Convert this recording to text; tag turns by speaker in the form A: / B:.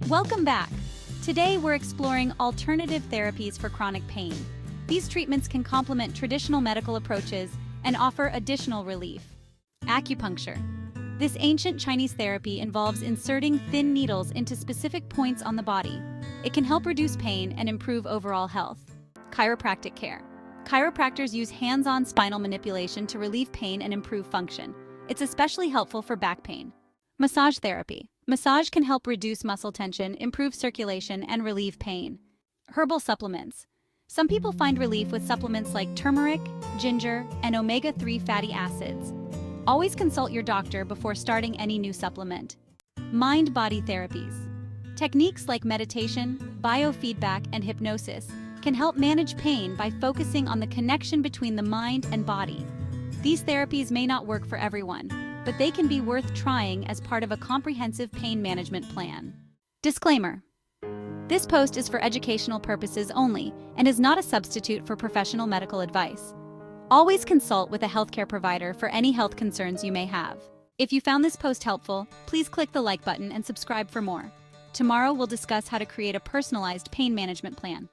A: Welcome back. Today we're exploring alternative therapies for chronic pain. These treatments can complement traditional medical approaches and offer additional relief. Acupuncture. This ancient Chinese therapy involves inserting thin needles into specific points on the body. It can help reduce pain and improve overall health. Chiropractic care. Chiropractors use hands-on spinal manipulation to relieve pain and improve function. It's especially helpful for back pain. Massage therapy. Massage can help reduce muscle tension, improve circulation, and relieve pain. Herbal supplements. Some people find relief with supplements like turmeric, ginger, and omega-3 fatty acids. Always consult your doctor before starting any new supplement. Mind-body therapies. Techniques like meditation, biofeedback, and hypnosis can help manage pain by focusing on the connection between the mind and body. These therapies may not work for everyone, but they can be worth trying as part of a comprehensive pain management plan. Disclaimer: this post is for educational purposes only and is not a substitute for professional medical advice. Always consult with a healthcare provider for any health concerns you may have. If you found this post helpful, please click the like button and subscribe for more. Tomorrow we'll discuss how to create a personalized pain management plan.